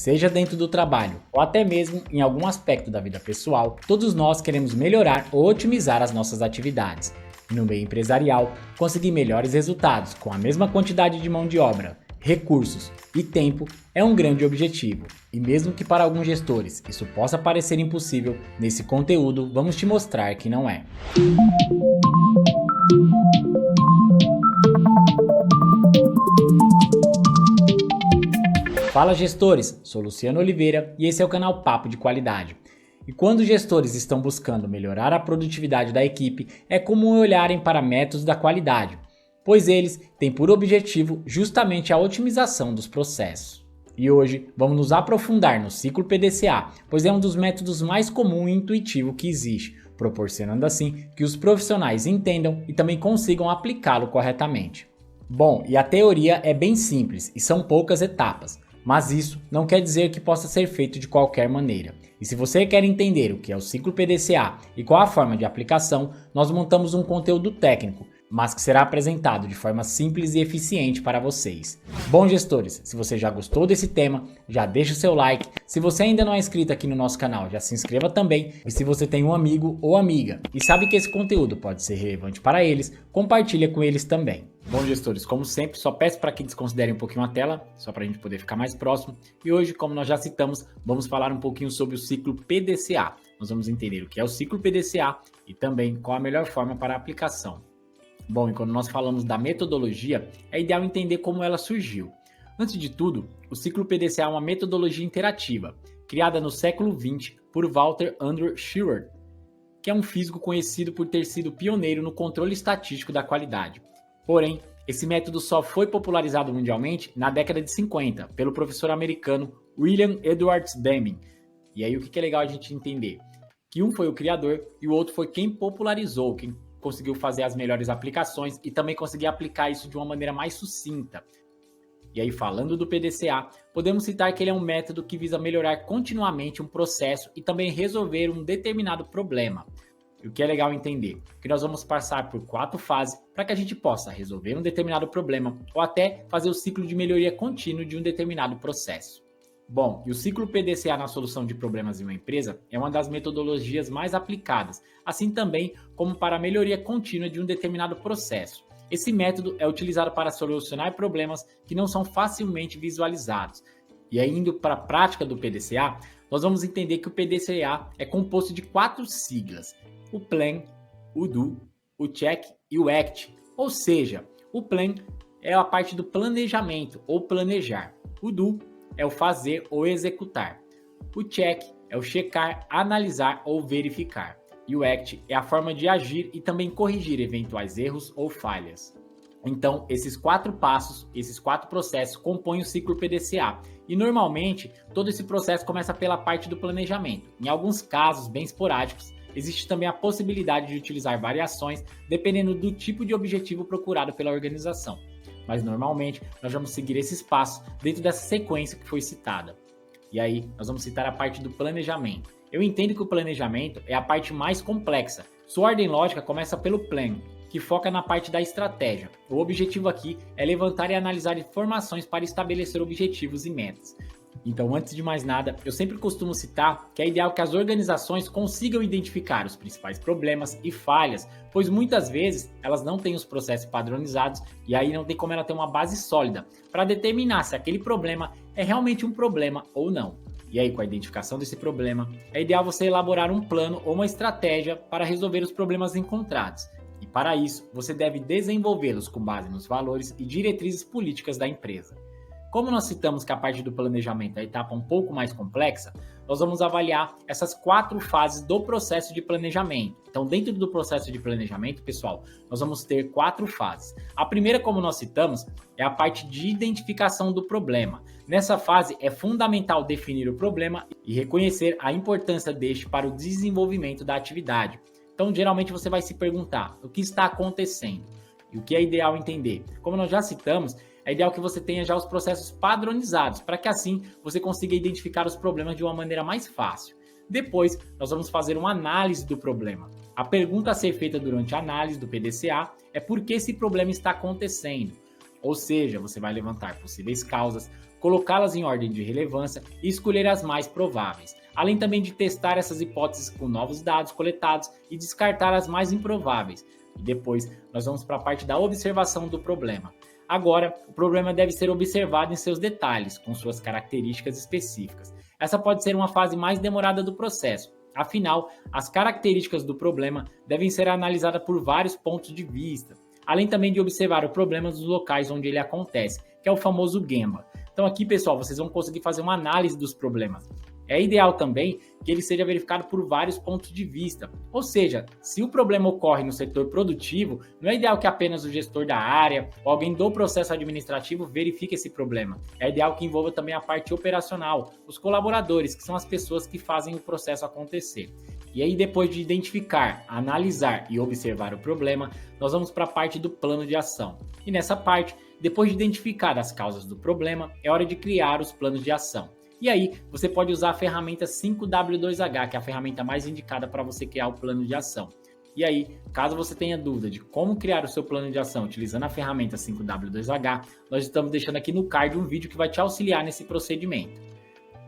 Seja dentro do trabalho ou até mesmo em algum aspecto da vida pessoal, todos nós queremos melhorar ou otimizar as nossas atividades. E no meio empresarial, conseguir melhores resultados com a mesma quantidade de mão de obra, recursos e tempo é um grande objetivo. E mesmo que para alguns gestores isso possa parecer impossível, nesse conteúdo vamos te mostrar que não é. Fala gestores, sou Luciano Oliveira e esse é o canal Papo de Qualidade. E quando os gestores estão buscando melhorar a produtividade da equipe, é comum olharem para métodos da qualidade, pois eles têm por objetivo justamente a otimização dos processos. E hoje vamos nos aprofundar no ciclo PDCA, pois é um dos métodos mais comum e intuitivo que existe, proporcionando assim que os profissionais entendam e também consigam aplicá-lo corretamente. Bom, e a teoria é bem simples e são poucas etapas. Mas isso não quer dizer que possa ser feito de qualquer maneira. E se você quer entender o que é o ciclo PDCA e qual a forma de aplicação, nós montamos um conteúdo técnico, mas que será apresentado de forma simples e eficiente para vocês. Bom, gestores, se você já gostou desse tema, já deixa o seu like. Se você ainda não é inscrito aqui no nosso canal, já se inscreva também. E se você tem um amigo ou amiga e sabe que esse conteúdo pode ser relevante para eles, compartilha com eles também. Bom, gestores, como sempre, só peço para que desconsiderem um pouquinho a tela, só para a gente poder ficar mais próximo. E hoje, como nós já citamos, vamos falar um pouquinho sobre o ciclo PDCA. Nós vamos entender o que é o ciclo PDCA e também qual a melhor forma para a aplicação. Bom, e quando nós falamos da metodologia, é ideal entender como ela surgiu. Antes de tudo, o ciclo PDCA é uma metodologia interativa, criada no século XX por Walter Andrew Schirmer, que é um físico conhecido por ter sido pioneiro no controle estatístico da qualidade. Porém, esse método só foi popularizado mundialmente na década de 50 pelo professor americano William Edwards Deming. E aí o que é legal a gente entender? Que um foi o criador e o outro foi quem popularizou, quem conseguiu fazer as melhores aplicações e também conseguir aplicar isso de uma maneira mais sucinta. E aí, falando do PDCA, podemos citar que ele é um método que visa melhorar continuamente um processo e também resolver um determinado problema. E o que é legal entender? Que nós vamos passar por 4 fases para que a gente possa resolver um determinado problema ou até fazer o ciclo de melhoria contínua de um determinado processo. Bom, e o ciclo PDCA na solução de problemas em uma empresa é uma das metodologias mais aplicadas, assim também como para a melhoria contínua de um determinado processo. Esse método é utilizado para solucionar problemas que não são facilmente visualizados. E aí, indo para a prática do PDCA, nós vamos entender que o PDCA é composto de 4 siglas: o Plan, o Do, o Check e o Act. Ou seja, o Plan é a parte do planejamento ou planejar. O Do é o fazer ou executar. O Check é o checar, analisar ou verificar. E o Act é a forma de agir e também corrigir eventuais erros ou falhas. Então, esses 4 passos, esses 4 processos compõem o ciclo PDCA. E normalmente, todo esse processo começa pela parte do planejamento. Em alguns casos bem esporádicos, existe também a possibilidade de utilizar variações dependendo do tipo de objetivo procurado pela organização. Mas normalmente nós vamos seguir esses passos dentro dessa sequência que foi citada. E aí nós vamos citar a parte do planejamento. Eu entendo que o planejamento é a parte mais complexa. Sua ordem lógica começa pelo plan, que foca na parte da estratégia. O objetivo aqui é levantar e analisar informações para estabelecer objetivos e metas. Então, antes de mais nada, eu sempre costumo citar que é ideal que as organizações consigam identificar os principais problemas e falhas, pois muitas vezes elas não têm os processos padronizados e aí não tem como ela ter uma base sólida para determinar se aquele problema é realmente um problema ou não. E aí, com a identificação desse problema, é ideal você elaborar um plano ou uma estratégia para resolver os problemas encontrados. E para isso, você deve desenvolvê-los com base nos valores e diretrizes políticas da empresa. Como nós citamos que a parte do planejamento é a etapa um pouco mais complexa, nós vamos avaliar essas 4 fases do processo de planejamento. Então, dentro do processo de planejamento, pessoal, nós vamos ter 4 fases. A primeira, como nós citamos, é a parte de identificação do problema. Nessa fase, é fundamental definir o problema e reconhecer a importância deste para o desenvolvimento da atividade. Então, geralmente você vai se perguntar o que está acontecendo e o que é ideal entender. Como nós já citamos, é ideal que você tenha já os processos padronizados, para que assim você consiga identificar os problemas de uma maneira mais fácil. Depois, nós vamos fazer uma análise do problema. A pergunta a ser feita durante a análise do PDCA é por que esse problema está acontecendo. Ou seja, você vai levantar possíveis causas, colocá-las em ordem de relevância e escolher as mais prováveis, além também de testar essas hipóteses com novos dados coletados e descartar as mais improváveis. E depois nós vamos para a parte da observação do problema. Agora, o problema deve ser observado em seus detalhes, com suas características específicas. Essa pode ser uma fase mais demorada do processo. Afinal, as características do problema devem ser analisadas por vários pontos de vista, além também de observar o problema dos locais onde ele acontece, que é o famoso Gemba. Então aqui, pessoal, vocês vão conseguir fazer uma análise dos problemas. É ideal também que ele seja verificado por vários pontos de vista. Ou seja, se o problema ocorre no setor produtivo, não é ideal que apenas o gestor da área ou alguém do processo administrativo verifique esse problema. É ideal que envolva também a parte operacional, os colaboradores, que são as pessoas que fazem o processo acontecer. E aí, depois de identificar, analisar e observar o problema, nós vamos para a parte do plano de ação. E nessa parte, depois de identificar as causas do problema, é hora de criar os planos de ação. E aí, você pode usar a ferramenta 5W2H, que é a ferramenta mais indicada para você criar o plano de ação. E aí, caso você tenha dúvida de como criar o seu plano de ação utilizando a ferramenta 5W2H, nós estamos deixando aqui no card um vídeo que vai te auxiliar nesse procedimento.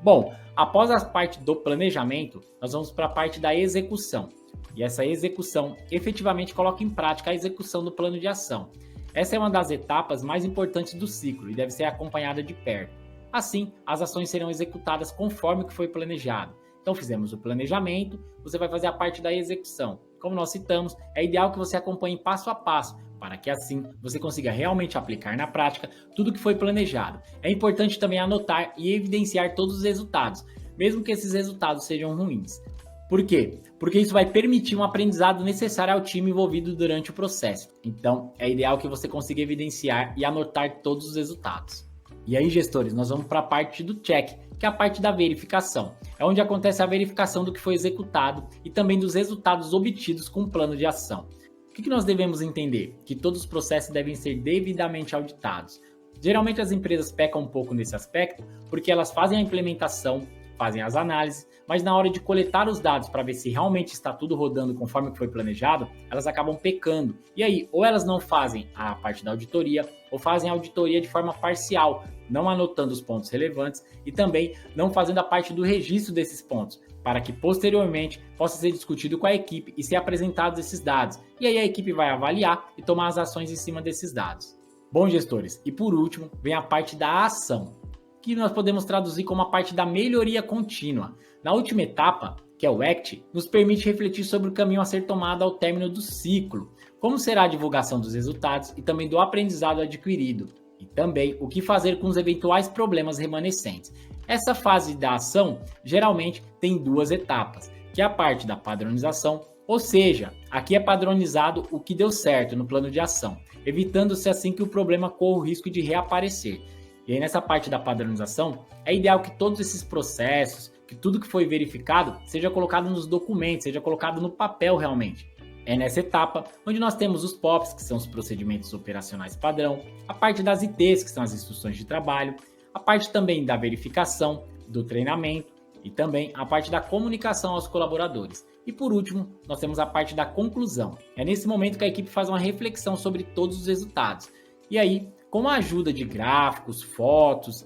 Bom, após a parte do planejamento, nós vamos para a parte da execução. E essa execução efetivamente coloca em prática a execução do plano de ação. Essa é uma das etapas mais importantes do ciclo e deve ser acompanhada de perto. Assim, as ações serão executadas conforme o que foi planejado. Então, fizemos o planejamento, você vai fazer a parte da execução. Como nós citamos, é ideal que você acompanhe passo a passo, para que assim você consiga realmente aplicar na prática tudo o que foi planejado. É importante também anotar e evidenciar todos os resultados, mesmo que esses resultados sejam ruins. Por quê? Porque isso vai permitir um aprendizado necessário ao time envolvido durante o processo. Então, é ideal que você consiga evidenciar e anotar todos os resultados. E aí, gestores, nós vamos para a parte do check, que é a parte da verificação. É onde acontece a verificação do que foi executado e também dos resultados obtidos com o plano de ação. O que nós devemos entender? Que todos os processos devem ser devidamente auditados. Geralmente as empresas pecam um pouco nesse aspecto porque elas fazem a implementação, fazem as análises, mas na hora de coletar os dados para ver se realmente está tudo rodando conforme foi planejado, elas acabam pecando. E aí, ou elas não fazem a parte da auditoria, ou fazem a auditoria de forma parcial, não anotando os pontos relevantes e também não fazendo a parte do registro desses pontos, para que posteriormente possa ser discutido com a equipe e ser apresentados esses dados. E aí a equipe vai avaliar e tomar as ações em cima desses dados. Bom, gestores, e por último, vem a parte da ação, que nós podemos traduzir como a parte da melhoria contínua. Na última etapa, que é o ACT, nos permite refletir sobre o caminho a ser tomado ao término do ciclo, como será a divulgação dos resultados e também do aprendizado adquirido, e também o que fazer com os eventuais problemas remanescentes. Essa fase da ação geralmente tem duas etapas, que é a parte da padronização, ou seja, aqui é padronizado o que deu certo no plano de ação, evitando-se assim que o problema corra o risco de reaparecer. E aí nessa parte da padronização, é ideal que todos esses processos, que tudo que foi verificado, seja colocado nos documentos, seja colocado no papel realmente. É nessa etapa onde nós temos os POPs, que são os procedimentos operacionais padrão, a parte das ITs, que são as instruções de trabalho, a parte também da verificação, do treinamento e também a parte da comunicação aos colaboradores. E por último, nós temos a parte da conclusão. É nesse momento que a equipe faz uma reflexão sobre todos os resultados. E aí, com a ajuda de gráficos, fotos,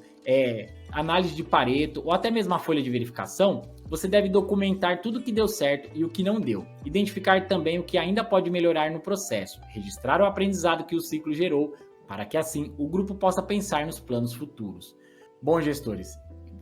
análise de Pareto ou até mesmo a folha de verificação, você deve documentar tudo o que deu certo e o que não deu. Identificar também o que ainda pode melhorar no processo. Registrar o aprendizado que o ciclo gerou, para que assim o grupo possa pensar nos planos futuros. Bom, gestores,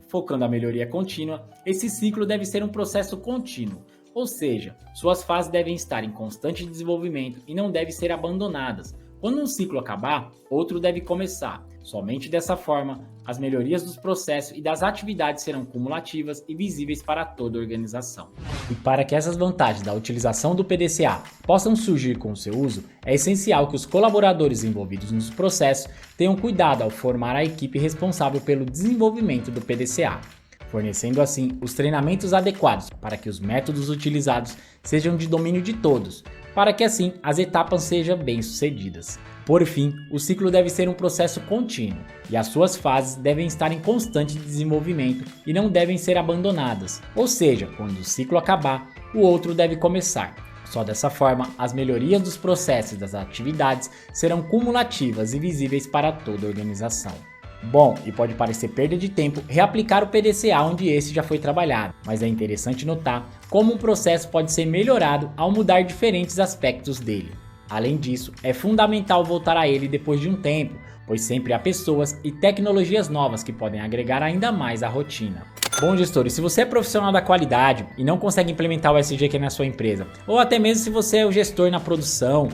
focando a melhoria contínua, esse ciclo deve ser um processo contínuo. Ou seja, suas fases devem estar em constante desenvolvimento e não devem ser abandonadas. Quando um ciclo acabar, outro deve começar. Somente dessa forma, as melhorias dos processos e das atividades serão cumulativas e visíveis para toda a organização. E para que essas vantagens da utilização do PDCA possam surgir com o seu uso, é essencial que os colaboradores envolvidos nos processos tenham cuidado ao formar a equipe responsável pelo desenvolvimento do PDCA, fornecendo assim os treinamentos adequados para que os métodos utilizados sejam de domínio de todos, para que assim as etapas sejam bem-sucedidas. Por fim, o ciclo deve ser um processo contínuo e as suas fases devem estar em constante desenvolvimento e não devem ser abandonadas. Ou seja, quando o ciclo acabar, o outro deve começar. Só dessa forma, as melhorias dos processos e das atividades serão cumulativas e visíveis para toda a organização. Bom, e pode parecer perda de tempo reaplicar o PDCA onde esse já foi trabalhado, mas é interessante notar como um processo pode ser melhorado ao mudar diferentes aspectos dele. Além disso, é fundamental voltar a ele depois de um tempo, pois sempre há pessoas e tecnologias novas que podem agregar ainda mais à rotina. Bom, gestores, se você é profissional da qualidade e não consegue implementar o SGQ na sua empresa, ou até mesmo se você é o gestor na produção,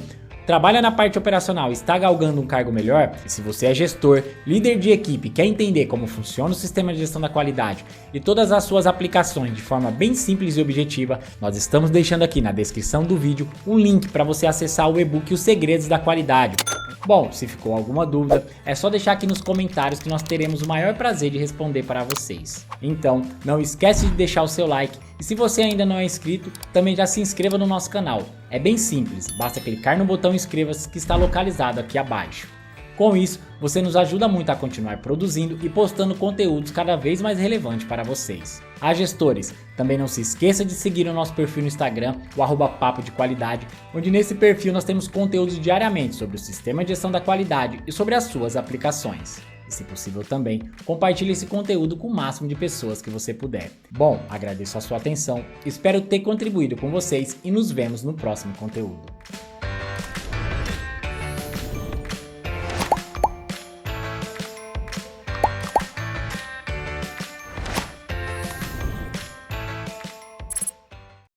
trabalha na parte operacional e está galgando um cargo melhor, e se você é gestor, líder de equipe e quer entender como funciona o sistema de gestão da qualidade e todas as suas aplicações de forma bem simples e objetiva, nós estamos deixando aqui na descrição do vídeo um link para você acessar o e-book Os Segredos da Qualidade. Bom, se ficou alguma dúvida, é só deixar aqui nos comentários que nós teremos o maior prazer de responder para vocês. Então, não esquece de deixar o seu like e se você ainda não é inscrito, também já se inscreva no nosso canal. É bem simples, basta clicar no botão inscreva-se que está localizado aqui abaixo. Com isso, você nos ajuda muito a continuar produzindo e postando conteúdos cada vez mais relevantes para vocês. Gestores, também não se esqueça de seguir o nosso perfil no Instagram, o @papo de qualidade, onde nesse perfil nós temos conteúdos diariamente sobre o sistema de gestão da qualidade e sobre as suas aplicações. E se possível também, compartilhe esse conteúdo com o máximo de pessoas que você puder. Bom, agradeço a sua atenção, espero ter contribuído com vocês e nos vemos no próximo conteúdo.